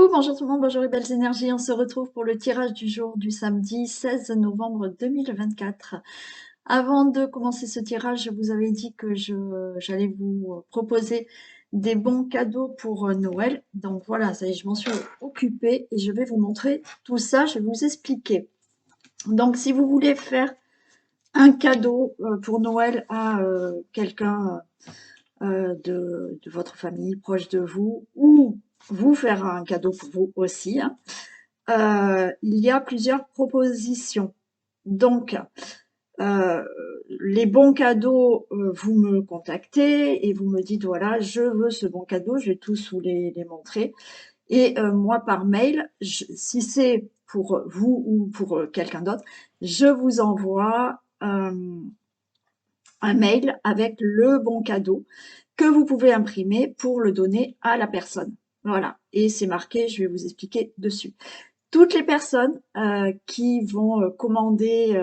Bonjour tout le monde, bonjour les belles énergies. On se retrouve pour le tirage du jour du samedi 16 novembre 2024. Avant de commencer ce tirage, je vous avais dit que j'allais vous proposer des bons cadeaux pour Noël. Donc voilà, ça y est, je m'en suis occupée et je vais vous montrer tout ça, je vais vous expliquer. Donc si vous voulez faire un cadeau pour Noël à quelqu'un de votre famille, proche de vous, ou vous faire un cadeau pour vous aussi, hein, il y a plusieurs propositions. Donc, les bons cadeaux, vous me contactez et vous me dites, voilà, je veux ce bon cadeau, je vais tous vous les montrer. Et moi, par mail, si c'est pour vous ou pour quelqu'un d'autre, je vous envoie un mail avec le bon cadeau que vous pouvez imprimer pour le donner à la personne. Voilà, et c'est marqué, je vais vous expliquer dessus. Toutes les personnes qui vont commander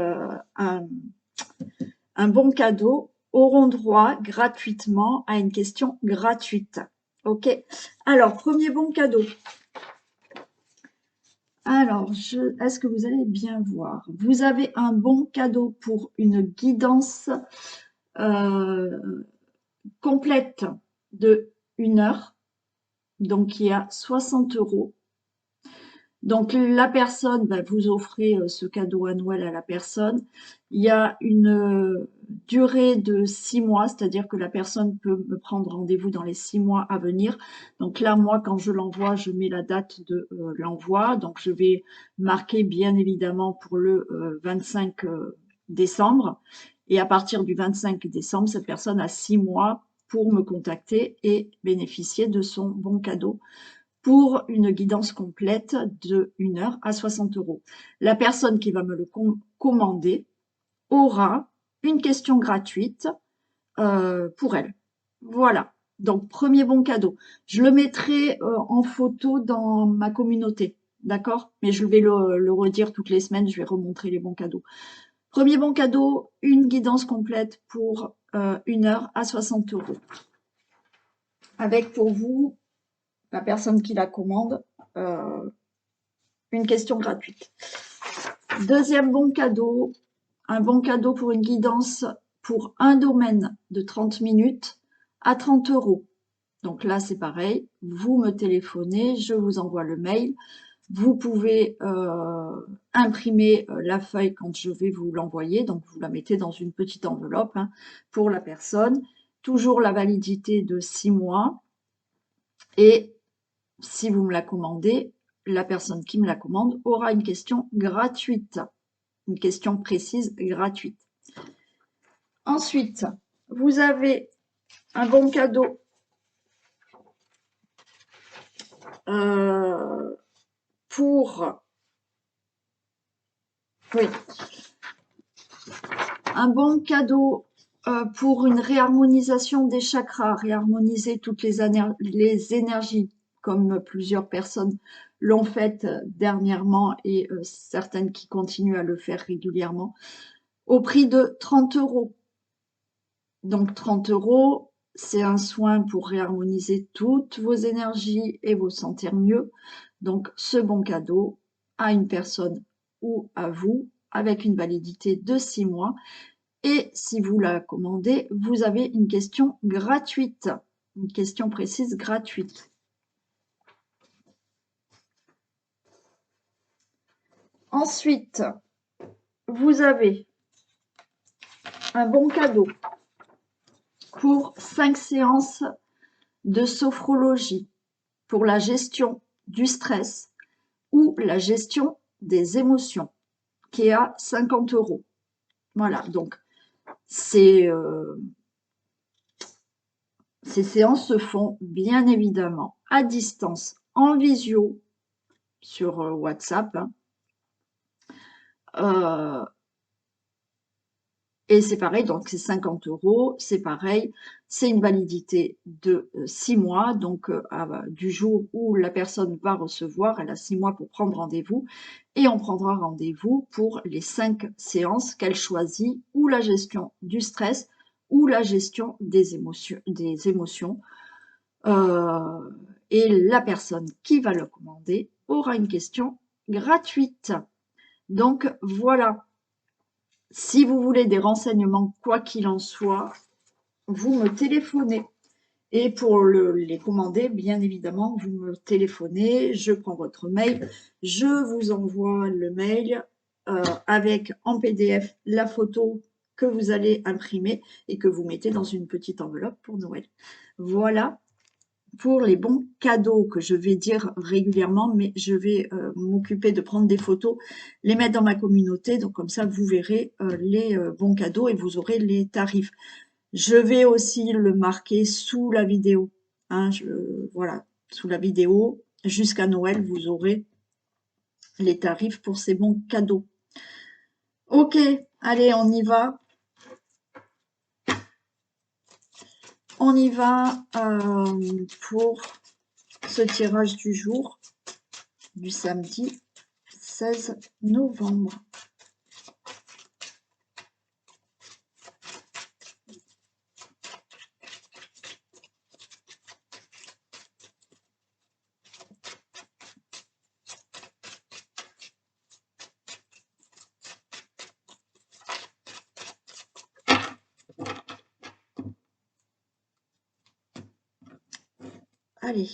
un bon cadeau auront droit gratuitement à une question gratuite. Ok. Alors, premier bon cadeau. Alors, est-ce que vous allez bien voir? Vous avez un bon cadeau pour une guidance complète de 1 heure. Donc, il y a 60 €. Donc, la personne, vous offrez ce cadeau à Noël à la personne. Il y a une durée de 6 mois, c'est-à-dire que la personne peut me prendre rendez-vous dans les 6 mois à venir. Donc là, moi, quand je l'envoie, je mets la date de l'envoi. Donc, je vais marquer bien évidemment pour le 25 décembre. Et à partir du 25 décembre, cette personne a 6 mois pour me contacter et bénéficier de son bon cadeau pour une guidance complète de 1 heure à 60 €. La personne qui va me le commander aura une question gratuite pour elle. Voilà. Donc, premier bon cadeau. Je le mettrai en photo dans ma communauté, d'accord? Mais je vais le redire toutes les semaines, je vais remontrer les bons cadeaux. Premier bon cadeau, une guidance complète pour 1 heure à 60 €. Avec pour vous, la personne qui la commande, une question gratuite. Deuxième bon cadeau, un bon cadeau pour une guidance pour un domaine de 30 minutes à 30 €. Donc là, c'est pareil, vous me téléphonez, je vous envoie le mail. Vous pouvez imprimer la feuille quand je vais vous l'envoyer, donc vous la mettez dans une petite enveloppe pour la personne. Toujours la validité de 6 mois. Et si vous me la commandez, la personne qui me la commande aura une question gratuite, une question précise gratuite. Ensuite, vous avez un bon cadeau pour... Oui. Un bon cadeau pour une réharmonisation des chakras, réharmoniser toutes les énergies, comme plusieurs personnes l'ont fait dernièrement et certaines qui continuent à le faire régulièrement, au prix de 30 €. Donc 30 €, c'est un soin pour réharmoniser toutes vos énergies et vous sentir mieux. Donc ce bon cadeau à une personne ou à vous, avec une validité de 6 mois. Et si vous la commandez, vous avez une question gratuite, une question précise gratuite. Ensuite, vous avez un bon cadeau pour 5 séances de sophrologie pour la gestion du stress ou la gestion des émotions, qui est à 50 €. Voilà, donc ces séances se font bien évidemment à distance, en visio, sur WhatsApp. Et c'est pareil, donc c'est 50 €, c'est pareil, c'est une validité de 6 mois, donc du jour où la personne va recevoir, elle a 6 mois pour prendre rendez-vous, et on prendra rendez-vous pour les 5 séances qu'elle choisit, ou la gestion du stress, ou la gestion des émotions. et la personne qui va le commander aura une question gratuite. Donc voilà, si vous voulez des renseignements, quoi qu'il en soit, vous me téléphonez. Et pour les commander, bien évidemment, vous me téléphonez, je prends votre mail, je vous envoie le mail avec en PDF la photo que vous allez imprimer et que vous mettez dans une petite enveloppe pour Noël. Voilà pour les bons cadeaux que je vais dire régulièrement, mais je vais m'occuper de prendre des photos, les mettre dans ma communauté, donc comme ça vous verrez les bons cadeaux et vous aurez les tarifs. Je vais aussi le marquer sous la vidéo. Hein, voilà, sous la vidéo, jusqu'à Noël, vous aurez les tarifs pour ces bons cadeaux. Ok, allez, on y va. On y va pour ce tirage du jour, du samedi 16 novembre. Allez.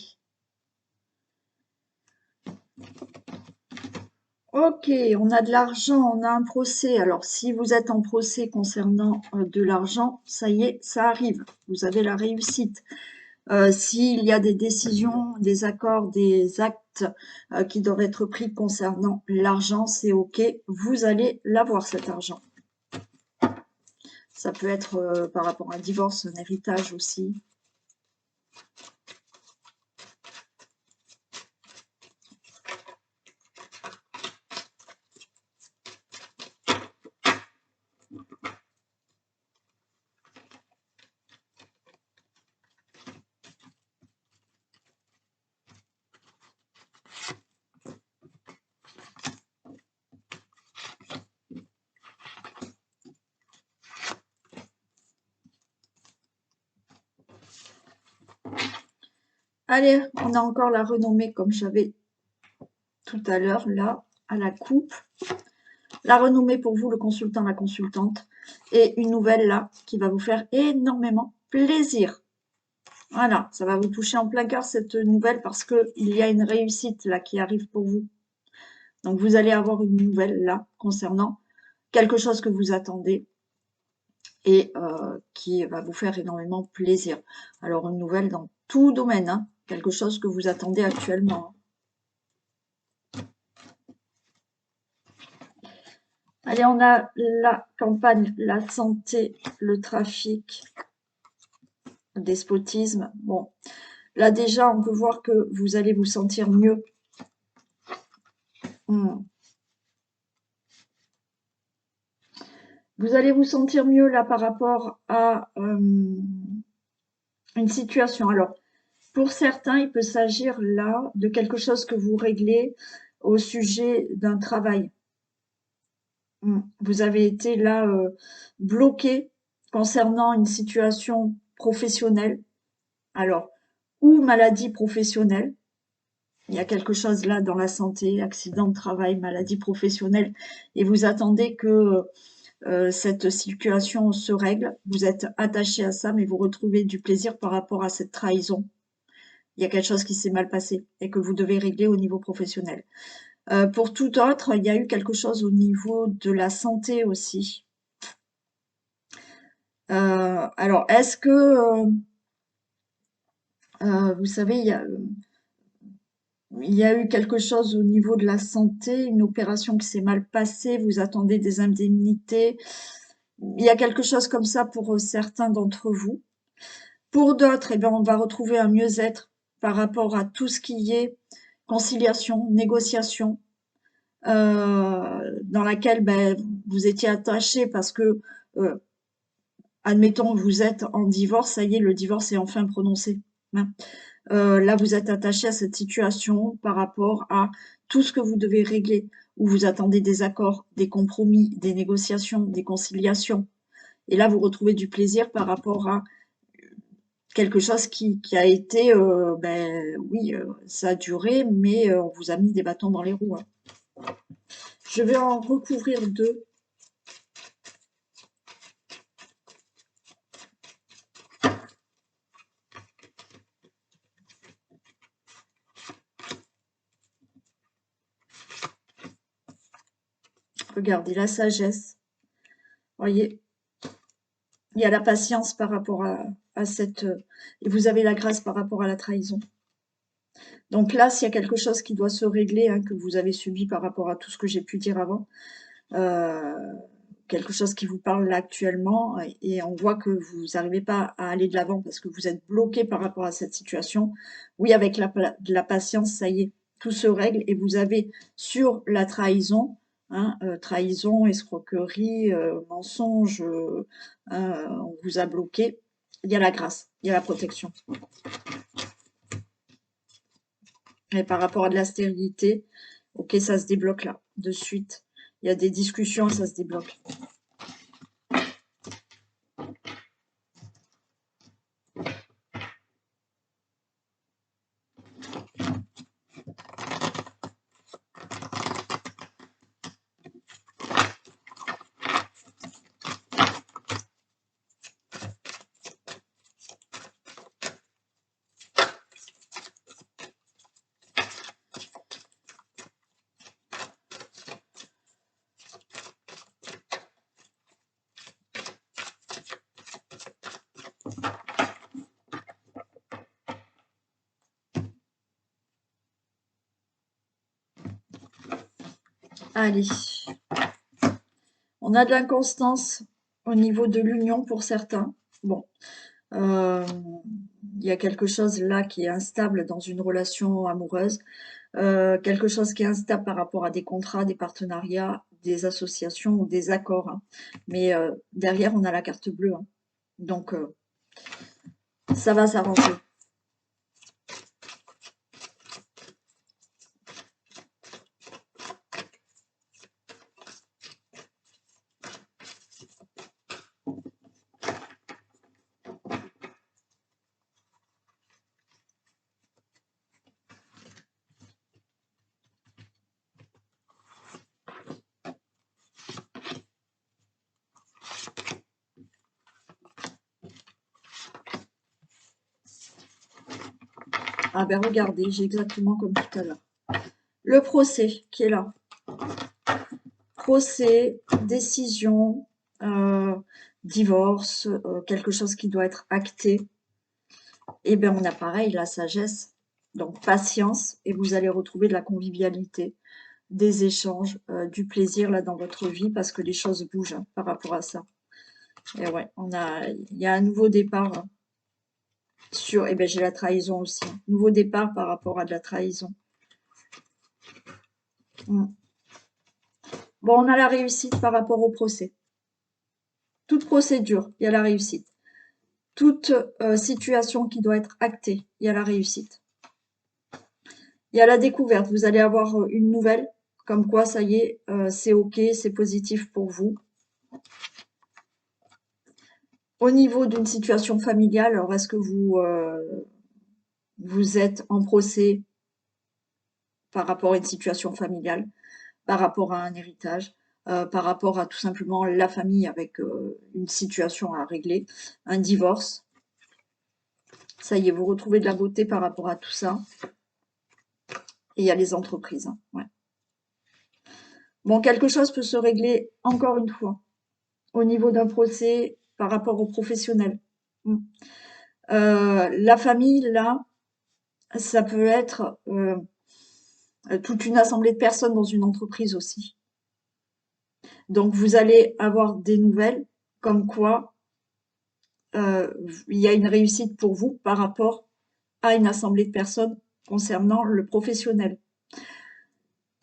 Ok, on a de l'argent, on a un procès. Alors, si vous êtes en procès concernant de l'argent, ça y est, ça arrive. Vous avez la réussite. S'il y a des décisions, des accords, des actes qui doivent être pris concernant l'argent, c'est ok. Vous allez l'avoir, cet argent. Ça peut être par rapport à un divorce, un héritage aussi. Allez, on a encore la renommée comme j'avais tout à l'heure, là, à la coupe. La renommée pour vous, le consultant, la consultante. Et une nouvelle, là, qui va vous faire énormément plaisir. Voilà, ça va vous toucher en plein cœur, cette nouvelle, parce qu'il y a une réussite, là, qui arrive pour vous. Donc, vous allez avoir une nouvelle, là, concernant quelque chose que vous attendez et qui va vous faire énormément plaisir. Alors, une nouvelle dans tout domaine, hein, quelque chose que vous attendez actuellement. Allez, on a la campagne, la santé, le trafic, le despotisme. Bon, là déjà, on peut voir que vous allez vous sentir mieux. Vous allez vous sentir mieux là par rapport à une situation. Alors, pour certains, il peut s'agir là de quelque chose que vous réglez au sujet d'un travail. Vous avez été là bloqué concernant une situation professionnelle. Alors, ou maladie professionnelle. Il y a quelque chose là dans la santé, accident de travail, maladie professionnelle, et vous attendez que cette situation se règle. Vous êtes attaché à ça, mais vous retrouvez du plaisir par rapport à cette trahison. Il y a quelque chose qui s'est mal passé et que vous devez régler au niveau professionnel. Pour tout autre, il y a eu quelque chose au niveau de la santé aussi. Alors, est-ce que, vous savez, il y a eu quelque chose au niveau de la santé, une opération qui s'est mal passée, vous attendez des indemnités. Il y a quelque chose comme ça pour certains d'entre vous. Pour d'autres, eh bien, on va retrouver un mieux-être par rapport à tout ce qui est conciliation, négociation, dans laquelle vous étiez attaché parce que, admettons, vous êtes en divorce, ça y est, le divorce est enfin prononcé. Hein. Là, vous êtes attaché à cette situation par rapport à tout ce que vous devez régler, où vous attendez des accords, des compromis, des négociations, des conciliations. Et là, vous retrouvez du plaisir par rapport à quelque chose qui a été, oui, ça a duré, mais on vous a mis des bâtons dans les roues, hein. Je vais en recouvrir 2. Regardez, la sagesse. Voyez, il y a la patience par rapport à cette... et vous avez la grâce par rapport à la trahison. Donc là, s'il y a quelque chose qui doit se régler, hein, que vous avez subi par rapport à tout ce que j'ai pu dire avant, euh, quelque chose qui vous parle là actuellement, et on voit que vous n'arrivez pas à aller de l'avant parce que vous êtes bloqué par rapport à cette situation. Oui, avec de la patience, ça y est, tout se règle, et vous avez sur la trahison, hein, trahison, escroquerie, mensonge, on vous a bloqué, il y a la grâce, il y a la protection. Et par rapport à de la stérilité, ok, ça se débloque là, de suite. Il y a des discussions, ça se débloque. Allez, on a de l'inconstance au niveau de l'union pour certains. Bon, il y a quelque chose là qui est instable dans une relation amoureuse, quelque chose qui est instable par rapport à des contrats, des partenariats, des associations ou des accords, hein. Mais derrière, on a la carte bleue, hein. Donc, ça va s'arranger. Ah ben regardez, j'ai exactement comme tout à l'heure. Le procès qui est là. Procès, décision, divorce, quelque chose qui doit être acté. Et bien on a pareil, la sagesse, donc patience, et vous allez retrouver de la convivialité, des échanges, du plaisir là dans votre vie, parce que les choses bougent, hein, par rapport à ça. Et ouais, il y a un nouveau départ, hein, sur, et bien j'ai la trahison aussi, hein. Nouveau départ par rapport à de la trahison. Bon, on a la réussite par rapport au procès. Toute procédure, il y a la réussite. Toute situation qui doit être actée, il y a la réussite. Il y a la découverte, vous allez avoir une nouvelle, comme quoi ça y est, c'est ok, c'est positif pour vous. Au niveau d'une situation familiale, alors est-ce que vous êtes en procès par rapport à une situation familiale, par rapport à un héritage, par rapport à tout simplement la famille avec une situation à régler, un divorce. Ça y est, vous retrouvez de la beauté par rapport à tout ça. Et il y a les entreprises, hein, ouais. Bon, quelque chose peut se régler encore une fois au niveau d'un procès par rapport aux professionnels. La famille, là, ça peut être toute une assemblée de personnes dans une entreprise aussi. Donc, vous allez avoir des nouvelles comme quoi il y a une réussite pour vous par rapport à une assemblée de personnes concernant le professionnel.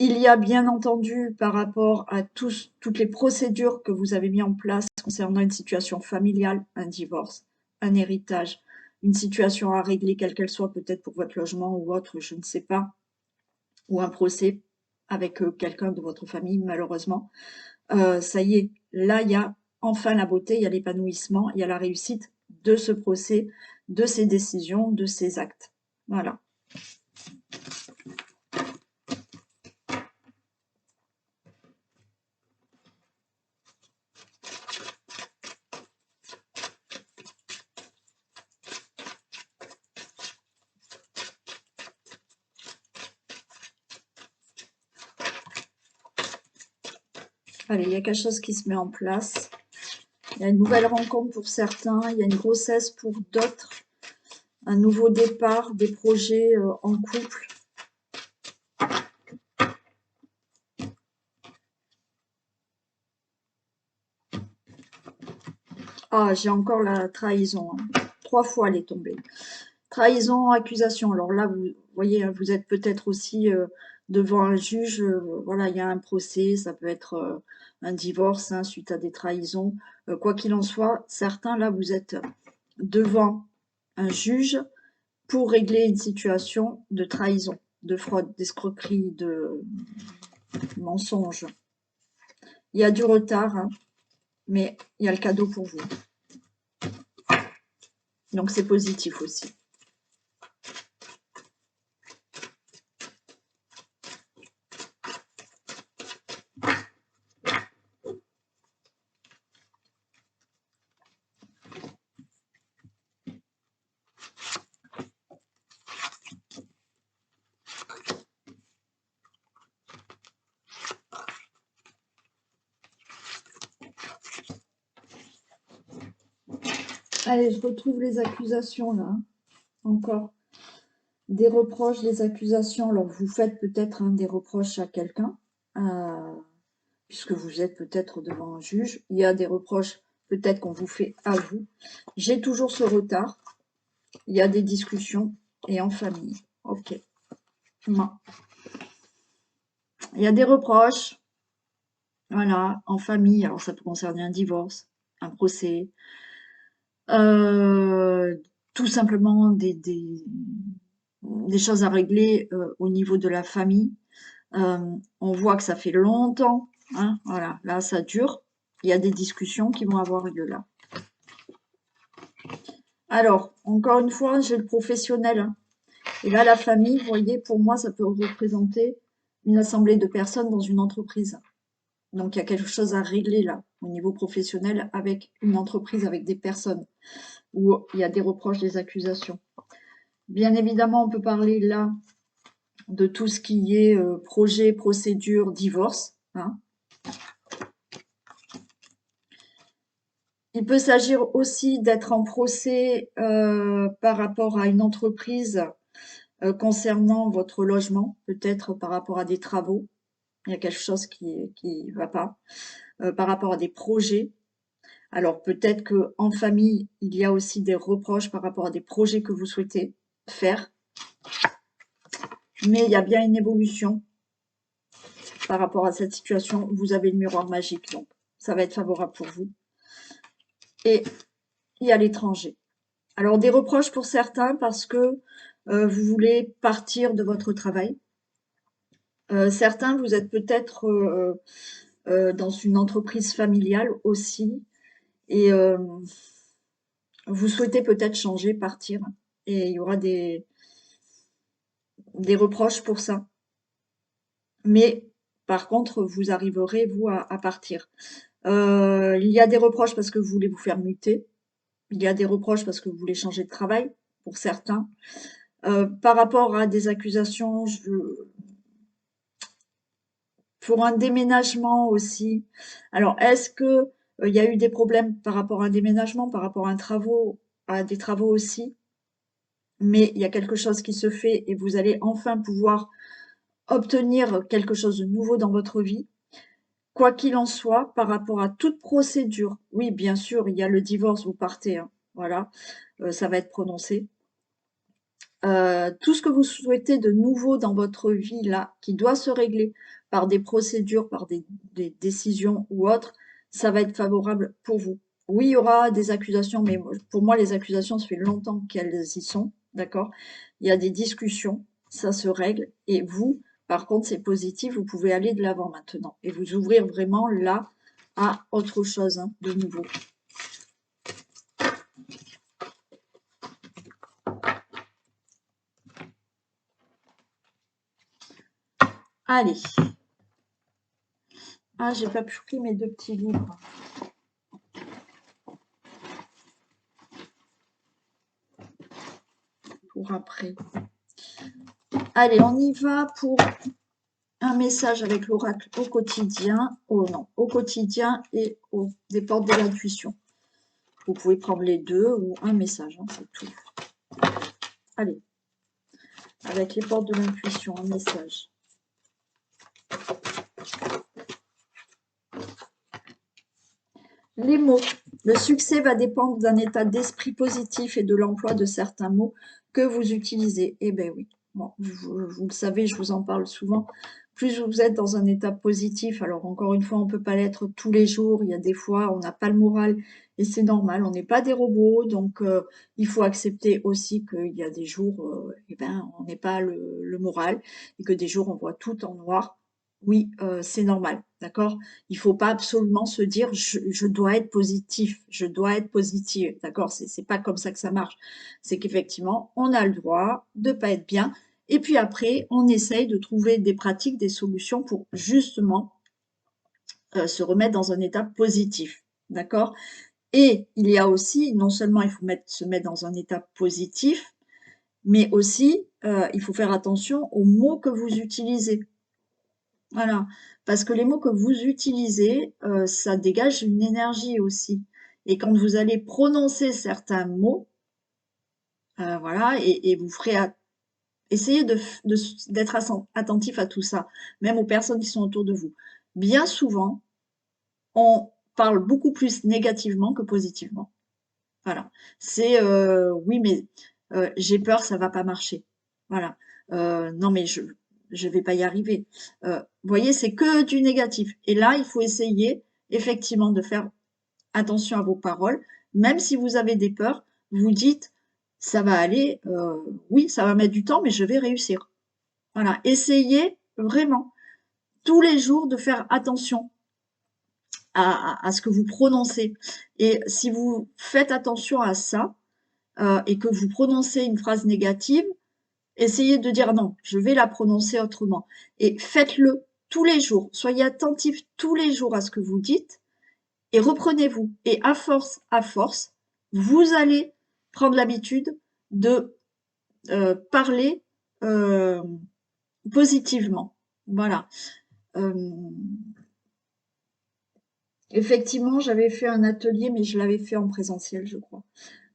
Il y a bien entendu par rapport à toutes les procédures que vous avez mis en place concernant une situation familiale, un divorce, un héritage, une situation à régler, quelle qu'elle soit, peut-être pour votre logement ou autre, je ne sais pas, ou un procès avec quelqu'un de votre famille, malheureusement. Ça y est, là, il y a enfin la beauté, il y a l'épanouissement, il y a la réussite de ce procès, de ces décisions, de ces actes. Voilà. Allez, il y a quelque chose qui se met en place. Il y a une nouvelle rencontre pour certains, il y a une grossesse pour d'autres, un nouveau départ, des projets en couple. Ah, j'ai encore la trahison. 3 fois elle est tombée. Trahison, accusation. Alors là, vous voyez, vous êtes peut-être aussi devant un juge. Voilà, il y a un procès, ça peut être un divorce hein, suite à des trahisons. Quoi qu'il en soit, certains, là, vous êtes devant un juge pour régler une situation de trahison, de fraude, d'escroquerie, de mensonge. Il y a du retard, hein, mais il y a le cadeau pour vous. Donc c'est positif aussi. Allez, je retrouve les accusations là, encore. Des reproches, des accusations. Alors vous faites peut-être des reproches à quelqu'un, puisque vous êtes peut-être devant un juge. Il y a des reproches peut-être qu'on vous fait à vous. J'ai toujours ce retard. Il y a des discussions et en famille. Ok. Non. Il y a des reproches. Voilà, en famille. Alors ça peut concerner un divorce, un procès. Tout simplement des choses à régler au niveau de la famille. On voit que ça fait longtemps, hein, voilà, là ça dure. Il y a des discussions qui vont avoir lieu là. Alors, encore une fois, j'ai le professionnel. Hein. Et là, la famille, vous voyez, pour moi, ça peut représenter une assemblée de personnes dans une entreprise. Donc, il y a quelque chose à régler là, au niveau professionnel, avec une entreprise, avec des personnes, où il y a des reproches, des accusations. Bien évidemment, on peut parler là de tout ce qui est projet, procédure, divorce. Hein. Il peut s'agir aussi d'être en procès par rapport à une entreprise concernant votre logement, peut-être par rapport à des travaux. Il y a quelque chose qui va pas. Par rapport à des projets. Alors peut-être qu'en famille, il y a aussi des reproches par rapport à des projets que vous souhaitez faire. Mais il y a bien une évolution par rapport à cette situation. Vous avez le miroir magique, donc ça va être favorable pour vous. Et il y a l'étranger. Alors des reproches pour certains parce que vous voulez partir de votre travail. Certains, vous êtes peut-être dans une entreprise familiale aussi et vous souhaitez peut-être changer, partir et il y aura des reproches pour ça. Mais par contre, vous arriverez, vous, à partir. Il y a des reproches parce que vous voulez vous faire muter. Il y a des reproches parce que vous voulez changer de travail, pour certains. Par rapport à des accusations, pour un déménagement aussi. Alors, est-ce que il y a eu des problèmes par rapport à un déménagement, par rapport à des travaux aussi? Mais il y a quelque chose qui se fait et vous allez enfin pouvoir obtenir quelque chose de nouveau dans votre vie. Quoi qu'il en soit, par rapport à toute procédure, oui, bien sûr, il y a le divorce, vous partez, hein, voilà, ça va être prononcé. Tout ce que vous souhaitez de nouveau dans votre vie là, qui doit se régler par des procédures, par des décisions ou autres, ça va être favorable pour vous. Oui, il y aura des accusations, mais pour moi, les accusations, ça fait longtemps qu'elles y sont, d'accord? Il y a des discussions, ça se règle, et vous, par contre, c'est positif, vous pouvez aller de l'avant maintenant et vous ouvrir vraiment là à autre chose, hein, de nouveau. Allez. Ah, j'ai pas pris mes 2 petits livres. Pour après. Allez, on y va pour un message avec l'oracle au quotidien. Oh non, au quotidien et des portes de l'intuition. Vous pouvez prendre les deux ou un message, hein, c'est tout. Allez, avec les portes de l'intuition, un message. Les mots. Le succès va dépendre d'un état d'esprit positif et de l'emploi de certains mots que vous utilisez. Eh bien oui, bon, vous le savez, je vous en parle souvent. Plus vous êtes dans un état positif, alors encore une fois, on ne peut pas l'être tous les jours. Il y a des fois, on n'a pas le moral et c'est normal. On n'est pas des robots, donc il faut accepter aussi qu'il y a des jours, eh ben, on n'est pas le moral et que des jours, on voit tout en noir. Oui, c'est normal, d'accord? Il faut pas absolument se dire je dois être positif, je dois être positive, d'accord? C'est pas comme ça que ça marche. C'est qu'effectivement, on a le droit de pas être bien. Et puis après, on essaye de trouver des pratiques, des solutions pour justement se remettre dans un état positif, d'accord? Et il y a aussi, non seulement il faut se mettre dans un état positif, mais aussi il faut faire attention aux mots que vous utilisez. Voilà, parce que les mots que vous utilisez, ça dégage une énergie aussi. Et quand vous allez prononcer certains mots, voilà, et vous ferez essayez d'être attentif à tout ça, même aux personnes qui sont autour de vous. Bien souvent, on parle beaucoup plus négativement que positivement. Voilà. C'est oui, mais j'ai peur, ça va pas marcher. Voilà. Non, mais je vais pas y arriver. Vous voyez, c'est que du négatif. Et là, il faut essayer effectivement de faire attention à vos paroles. Même si vous avez des peurs, vous dites ça va aller, oui, ça va mettre du temps, mais je vais réussir. Voilà. Essayez vraiment tous les jours de faire attention à ce que vous prononcez. Et si vous faites attention à ça, et que vous prononcez une phrase négative, essayez de dire non, je vais la prononcer autrement. Et faites-le tous les jours. Soyez attentif tous les jours à ce que vous dites et reprenez-vous. Et à force, vous allez prendre l'habitude de parler positivement. Voilà. Euh, Effectivement, j'avais fait un atelier, mais je l'avais fait en présentiel, je crois,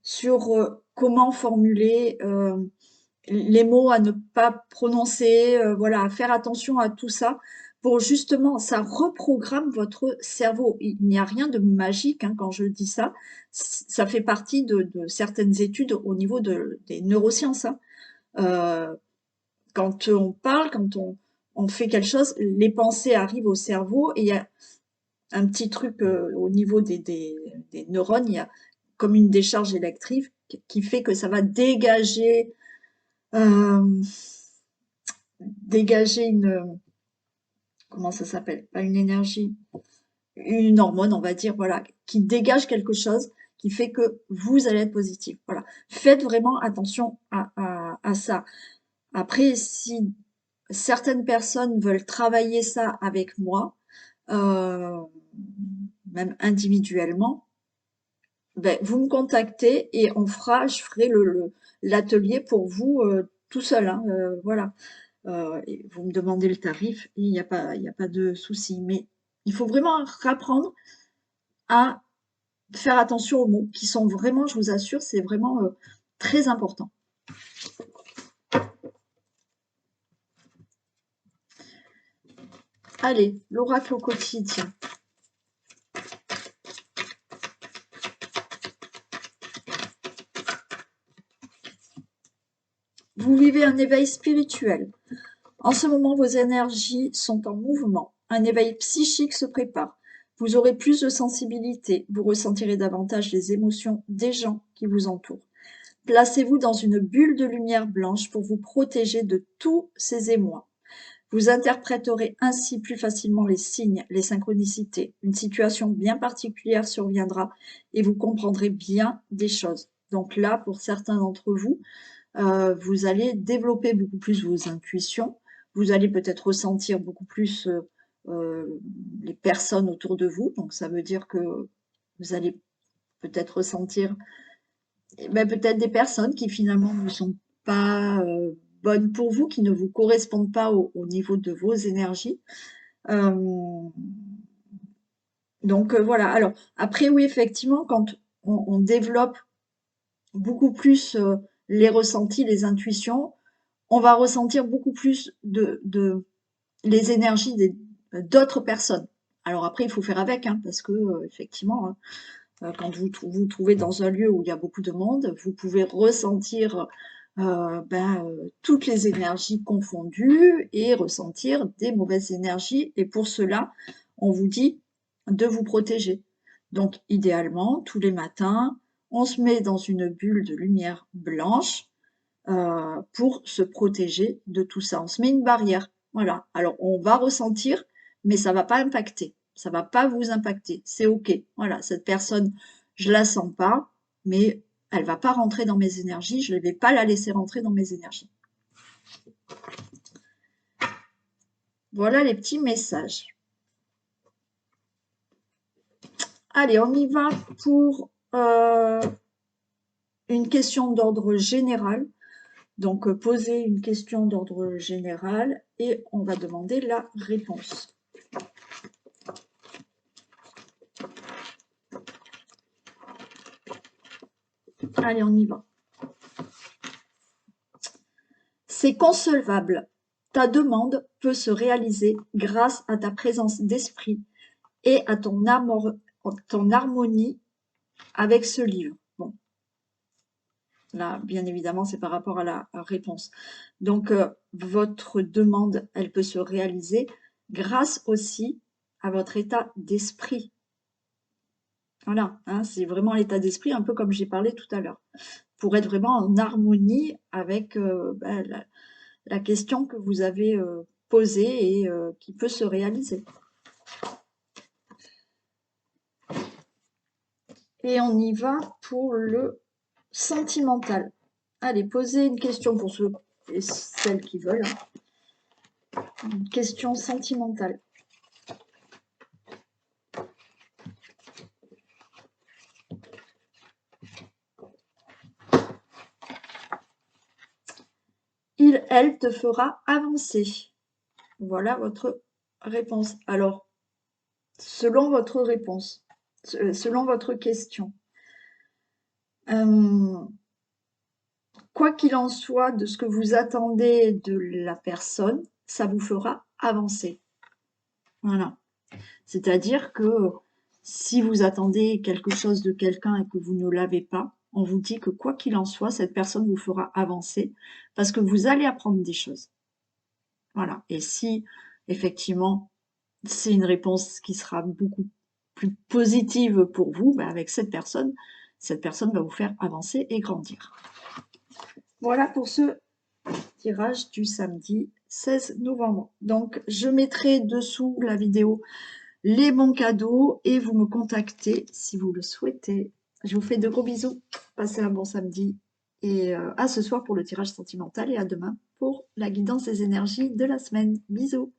sur comment formuler les mots à ne pas prononcer, voilà, à faire attention à tout ça pour justement, ça reprogramme votre cerveau. Il n'y a rien de magique hein, quand je dis ça. Ça fait partie de certaines études au niveau des neurosciences. Hein. Euh, quand on parle, quand on fait quelque chose, les pensées arrivent au cerveau et il y a un petit truc au niveau des neurones, il y a comme une décharge électrique qui fait que ça va euh, dégager une, comment ça s'appelle? Pas une énergie, une hormone, on va dire, voilà, qui dégage quelque chose qui fait que vous allez être positif. Voilà. Faites vraiment attention à ça. Après, si certaines personnes veulent travailler ça avec moi, euh, même individuellement, ben, vous me contactez et je ferai l'atelier pour vous tout seul. Hein, voilà. Et vous me demandez le tarif, il y a pas de souci. Mais il faut vraiment apprendre à faire attention aux mots, qui sont vraiment, je vous assure, c'est vraiment très important. Allez, l'oracle au quotidien. Vous vivez un éveil spirituel. En ce moment, vos énergies sont en mouvement. Un éveil psychique se prépare. Vous aurez plus de sensibilité. Vous ressentirez davantage les émotions des gens qui vous entourent. Placez-vous dans une bulle de lumière blanche pour vous protéger de tous ces émois. Vous interpréterez ainsi plus facilement les signes, les synchronicités. Une situation bien particulière surviendra et vous comprendrez bien des choses. Donc là, pour certains d'entre vous, vous allez développer beaucoup plus vos intuitions, Vous allez peut-être ressentir beaucoup plus les personnes autour de vous. Donc, ça veut dire que vous allez peut-être ressentir peut-être des personnes qui finalement ne sont pas bonnes pour vous, qui ne vous correspondent pas au niveau de vos énergies. Donc voilà. Alors après, oui, effectivement, quand on développe beaucoup plus les ressentis, les intuitions, on va ressentir beaucoup plus de les énergies d'autres personnes. Alors après, il faut faire avec, hein, parce que effectivement, quand vous trouvez dans un lieu où il y a beaucoup de monde, vous pouvez ressentir toutes les énergies confondues et ressentir des mauvaises énergies. Et pour cela, on vous dit de vous protéger. Donc, idéalement, tous les matins, on se met dans une bulle de lumière blanche pour se protéger de tout ça. On se met une barrière. Voilà. Alors, on va ressentir, mais ça va pas impacter. Ça va pas vous impacter. C'est OK. Voilà. Cette personne, je la sens pas, mais elle va pas rentrer dans mes énergies. Je ne vais pas la laisser rentrer dans mes énergies. Voilà les petits messages. Allez, on y va pour une question d'ordre général. Donc, poser une question d'ordre général et on va demander la réponse. Allez, on y va. C'est concevable. Ta demande peut se réaliser grâce à ta présence d'esprit et à ton harmonie avec ce livre. Bon, là, bien évidemment, c'est par rapport à la réponse. Donc, votre demande, elle peut se réaliser grâce aussi à votre état d'esprit. Voilà, hein, c'est vraiment l'état d'esprit, un peu comme j'ai parlé tout à l'heure, pour être vraiment en harmonie avec la question que vous avez posée et qui peut se réaliser. Et on y va pour le sentimental. Allez, posez une question pour ceux et celles qui veulent. Une question sentimentale. Elle te fera avancer. Voilà votre réponse. Alors, selon votre réponse, selon votre question, quoi qu'il en soit de ce que vous attendez de la personne, ça vous fera avancer. Voilà. C'est-à-dire que si vous attendez quelque chose de quelqu'un et que vous ne l'avez pas, on vous dit que quoi qu'il en soit, cette personne vous fera avancer parce que vous allez apprendre des choses. Voilà. Et si, effectivement, c'est une réponse qui sera beaucoup plus positive pour vous, avec cette personne va vous faire avancer et grandir. Voilà pour ce tirage du samedi 16 novembre. Donc, je mettrai dessous la vidéo les bons cadeaux et vous me contactez si vous le souhaitez. Je vous fais de gros bisous. Passez un bon samedi et à ce soir pour le tirage sentimental et à demain pour la guidance des énergies de la semaine. Bisous.